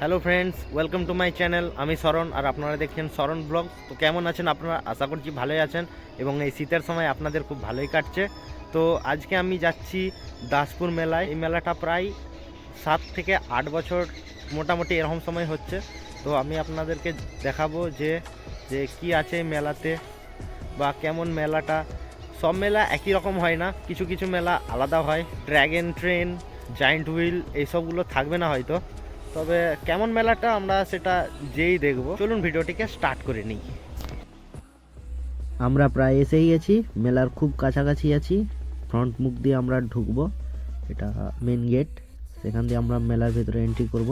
Hello friends, welcome to my channel. আমি শরণ আর আপনারা দেখছেন শরণ ব্লগ। তো কেমন আছেন আপনারা? আশা করছি ভালোই আছেন এবং এই শীতের সময় আপনাদের খুব ভালোই কাটছে। তো আজকে আমি যাচ্ছি দাসপুর মেলায়। এই মেলাটা প্রায় 7 থেকে 8 বছর মোটামুটি এরকম সময় হচ্ছে। তো আমি আপনাদেরকে দেখাবো যে যে কী আছে এই মেলাতে বা কেমন মেলাটা। সব মেলা একই রকম হয় না, কিছু কিছু মেলা আলাদা হয়। ড্র্যাগন ট্রেন, জায়েন্ট হুইল এইসবগুলো থাকবে না হয়তো, তবে কেমন মেলাটা আমরা সেটা যেই দেখব। চলুন ভিডিওটিকে স্টার্ট করে নিই। আমরা প্রায় এসেই গেছি, মেলার খুব কাছাকাছি আছি। ফ্রন্ট মুখ দিয়ে আমরা ঢুকবো, এটা মেন গেট। সেখান দিয়ে আমরা মেলার ভেতরে এন্ট্রি করব।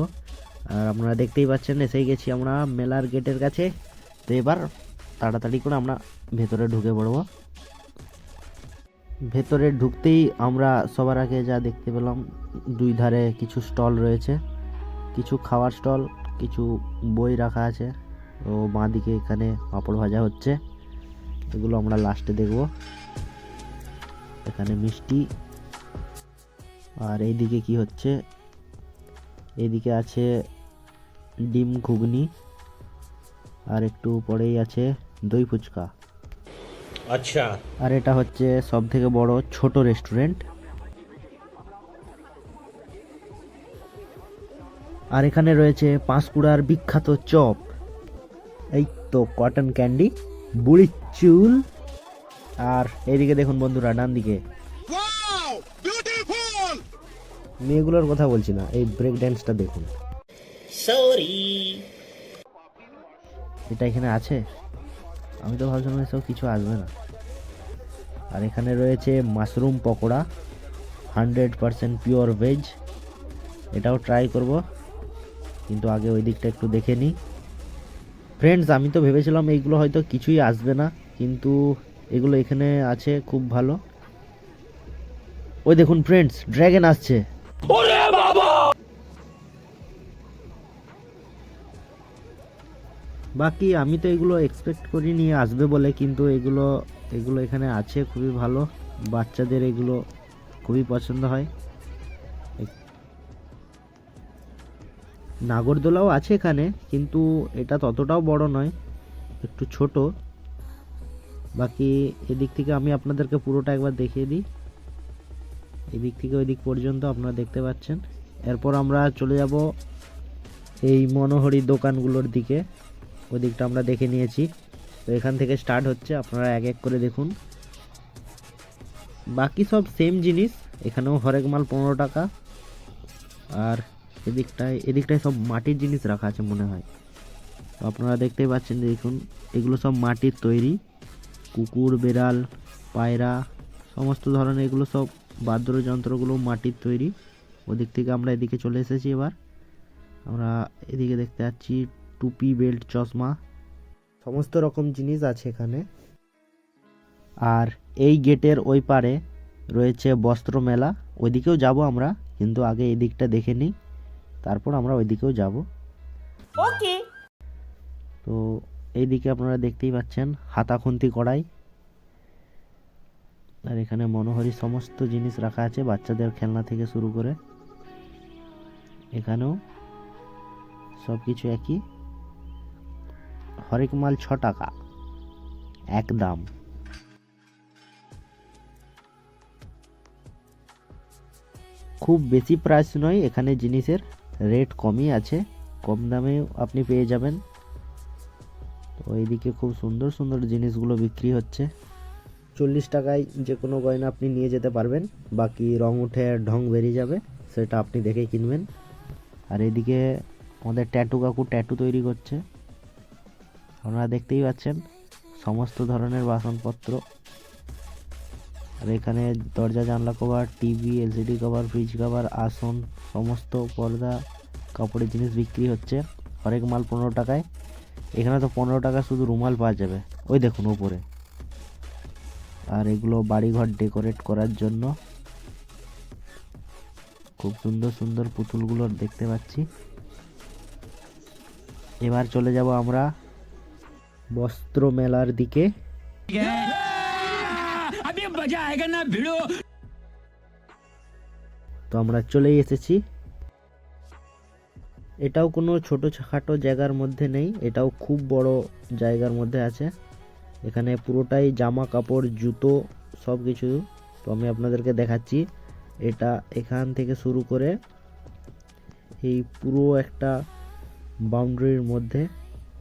আর আপনারা দেখতেই পাচ্ছেন এসেই গেছি আমরা মেলার গেটের কাছে। তো এবার তাড়াতাড়ি করে আমরা ভেতরে ঢুকে পড়ব। ভেতরে ঢুকতেই আমরা সবার আগে যা দেখতে পেলাম, দুই ধারে কিছু স্টল রয়েছে, কিছু খাওয়ার স্টল, কিছু বই রাখা আছে। ও বাঁ দিকে এখানে পাঁপড় ভাজা হচ্ছে, এগুলো আমরা লাস্টে দেখব। এখানে মিষ্টি। আর এইদিকে কি হচ্ছে, এইদিকে আছে ডিম ঘুগনি, আর একটু পরেই আছে দই ফুচকা। আচ্ছা। আর এটা হচ্ছে সব থেকে বড় ছোট রেস্টুরেন্ট। আর এখানে রয়েছে পাঁশকুড়ার বিখ্যাত চপ, এই তো কটন ক্যান্ডি, বুড়ির চুল। আর এইদিকে দেখুন বন্ধুরা, ডান দিকে মেয়েগুলোর কথা বলছি না, এই ব্রেক ড্যান্সটা দেখুন। সরি, এটা এখানে আছে, আমি তো ভাবছিলাম এসব কিছু আসবে না। আর এখানে রয়েছে মাশরুম পকোড়া, 100% পিওর ভেজ। এটাও ট্রাই করব, কিন্তু আগে ওই দিকটা একটু দেখে নিই। ফ্রেন্ডস, আমি তো ভেবেছিলাম এইগুলো হয়তো কিছুই আসবে না, কিন্তু এগুলো এখানে আছে, খুব ভালো। ওই দেখুন ফ্রেন্ডস, ড্রাগন আসছে। বাকি আমি তো এগুলো এক্সপেক্ট করিনি আসবে বলে, কিন্তু এগুলো এগুলো এখানে আছে, খুবই ভালো। বাচ্চাদের এগুলো খুবই পছন্দ হয়। নাগরদোলাও আছে এখানে, কিন্তু এটা ততটাও বড় নয়, একটু ছোট। বাকি এদিক থেকে আমি আপনাদেরকে পুরোটা একবার দেখিয়ে দিই। এদিক থেকে ওই দিক পর্যন্ত আপনারা দেখতে পাচ্ছেন। এরপর আমরা চলে যাব এই মনোহরি দোকানগুলোর দিকে। ওই দিকটা আমরা দেখে নিয়েছি, তো এখান থেকে স্টার্ট হচ্ছে, আপনারা এক এক করে দেখুন। বাকি সব সেম জিনিস, এখানেও হরেক মাল 15 টাকা। আর এদিকটায় সব মাটির জিনিস রাখা আছে মনে হয়। তো আপনারা দেখতেই পাচ্ছেন, দেখুন এগুলো সব মাটির তৈরি, কুকুর, বেড়াল, পায়রা, সমস্ত ধরনের এগুলো সব বাদ্যযন্ত্রগুলো মাটির তৈরি। ওদিক থেকে আমরা এদিকে চলে এসেছি। এবার আমরা এদিকে দেখতে পাচ্ছি টুপি, বেল্ট, চশমা, সমস্ত রকম জিনিস আছে এখানে। আর এই গেটের ওই পারে রয়েছে বস্ত্র মেলা, ওইদিকেও যাব আমরা, কিন্তু আগে এই দিকটা দেখে নিই, তারপর আমরা ওইদিকেও যাব। ওকে। তো এইদিকে আপনারা দেখতেই পাচ্ছেন হাতা খুন্তি কড়াই। আর এখানে মনোহরি সমস্ত জিনিস রাখা আছে, বাচ্চাদের খেলনা থেকে শুরু করে। এখানেও সব কিছু একই, হরেক মাল 6 টাকা এক দাম। খুব বেশি প্রাইস নয়, এখানে জিনিসের রেট কমই আছে, কম দামে আপনি পেয়ে যাবেন। তো এইদিকে খুব সুন্দর সুন্দর জিনিসগুলো বিক্রি হচ্ছে। 40 টাকায় যে কোনো গয়না আপনি নিয়ে যেতে পারবেন, বাকি রং উঠে ঢং বেরিয়ে যাবে, সেটা আপনি দেখেই কিনবেন। আর এদিকে আমাদের ট্যাটু কাকু ট্যাটু তৈরি করছে, আপনারা দেখতেই পাচ্ছেন সমস্ত ধরনের বাসনপত্র। আর এখানে দরজা জানলা cover, TV, LCD cover, fridge cover, আসন, সমস্ত পর্দা, কাপড়ের জিনিস বিক্রি হচ্ছে, হরেক মাল 15 টাকায়। এখানে তো 15 টাকা শুধু রুমাল পাওয়া যাবে, ওই দেখুন উপরে। আর এগুলো বাড়িঘর ডেকোরেট করার জন্য, খুব সুন্দর সুন্দর পুতুলগুলো দেখতে পাচ্ছি। এবার চলে যাব আমরা বস্ত্র মেলার দিকে। তো আমরা চলেই এসেছি। এটাও কোনো ছোটোখাটো জায়গার মধ্যে নেই, এটাও খুব বড় জায়গার মধ্যে আছে। এখানে পুরোটাই জামা কাপড় জুতো সব কিছু। তো আমি আপনাদেরকে দেখাচ্ছি, এটা এখান থেকে শুরু করে এই পুরো একটা বাউন্ডারির মধ্যে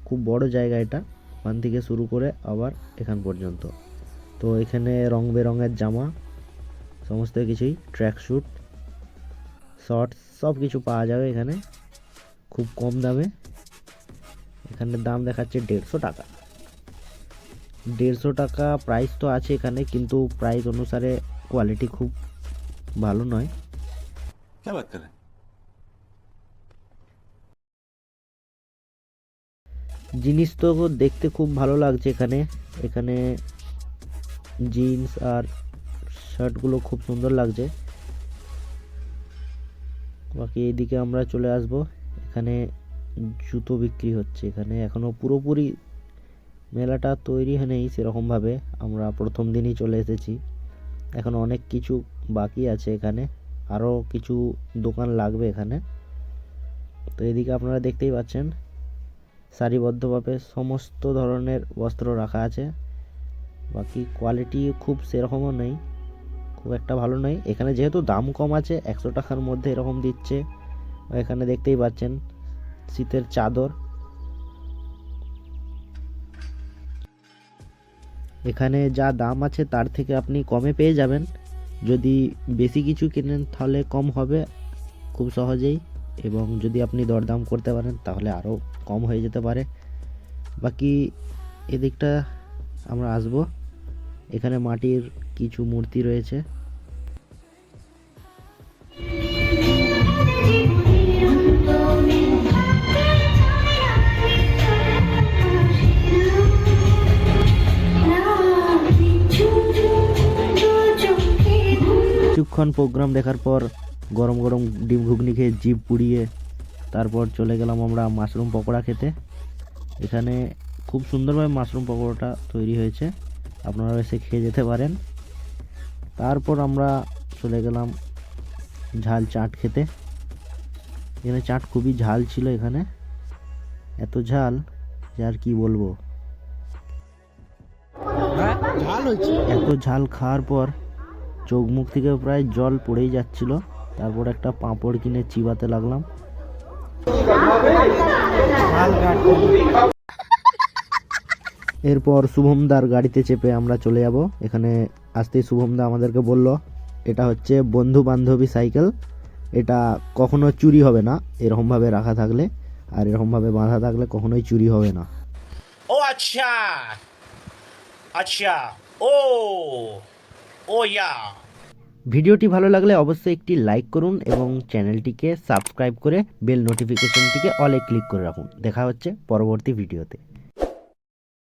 খুব বড় জায়গা এটা, ওখান থেকে শুরু করে আবার এখান পর্যন্ত। তো এখানে রং বেরঙের জামা সমস্ত কিছুই, ট্র্যাক স্যুট, শর্টস সব কিছু পাওয়া যাবে এখানে খুব কম দামে। এখানে দাম দেখাচ্ছে 150 টাকা। 150 টাকা প্রাইস তো আছে এখানে, কিন্তু প্রাইস অনুসারে কোয়ালিটি খুব ভালো নয়। क्या बात कर रहे हैं? জিনিস তো দেখতে খুব ভালো লাগছে এখানে। এখানে জিন্স আর শার্টগুলো খুব সুন্দর লাগছে। বাকি এইদিকে আমরা চলে আসব, এখানে জুতো বিক্রি হচ্ছে। এখানে এখনো পুরোপুরি মেলাটা তৈরি হয়নি সেরকমভাবে, আমরা প্রথম দিনই চলে এসেছি। এখন অনেক কিছু বাকি আছে এখানে, আরও কিছু দোকান লাগবে এখানে। তো এদিকে আপনারা দেখতেই পাচ্ছেন সারিবদ্ধভাবে সমস্ত ধরনের বস্ত্র রাখা আছে। বাকি কোয়ালিটি খুব সেরকমও নেই, খুব একটা ভালো নয়। এখানে যেহেতু দাম কম আছে, 100 টাকার মধ্যে এরকম দিচ্ছে। এখানে দেখতেই পাচ্ছেন শীতের চাদর। এখানে যা দাম আছে তার থেকে আপনি কমে পেয়ে যাবেন। যদি বেশি কিছু কেনেন তাহলে কম হবে খুব সহজেই, এবং যদি আপনি দরদাম করতে পারেন তাহলে আরও কম হয়ে যেতে পারে। বাকি এদিকটা আমরা আসব, এখানে মাটির কিছু মূর্তি রয়েছে। কিছুক্ষণ প্রোগ্রাম দেখার পর গরম গরম ডিম ঘুগনি খেয়ে জিভ পুড়িয়ে তারপর চলে গেলাম আমরা মাশরুম পকোড়া খেতে। এখানে খুব সুন্দরভাবে মাশরুম পকোড়াটা তৈরি হয়েছে, আপনারা এসে খেয়ে যেতে পারেন। তারপর আমরা চলে গেলাম ঝাল চাট খেতে। এখানে চাট খুবই ঝাল ছিল, এখানে এত ঝাল যে আর কি বলবো। এত ঝাল খাওয়ার পর চোখ মুখ থেকে প্রায় জল পড়েই যাচ্ছিল। তারপর একটা পাঁপড় কিনে চিবাতে লাগলাম। এরপর শুভমদার গাড়িতে চেপে আমরা চলে যাব। এখানে আসতেই শুভমদা আমাদেরকে বলল এটা হচ্ছে বন্ধু বান্ধবী সাইকেল, এটা কখনো চুরি হবে না এরকমভাবে রাখা থাকলে, আর এরকমভাবে বাঁধা থাকলে কখনোই চুরি হবে না। ও আচ্ছা আচ্ছা, ও ও ইয়া। ভিডিওটি ভালো লাগলে অবশ্যই একটি লাইক করুন এবং চ্যানেলটিকে সাবস্ক্রাইব করে বেল নোটিফিকেশনটিকে অলে ক্লিক করে রাখুন। দেখা হচ্ছে পরবর্তী ভিডিওতে।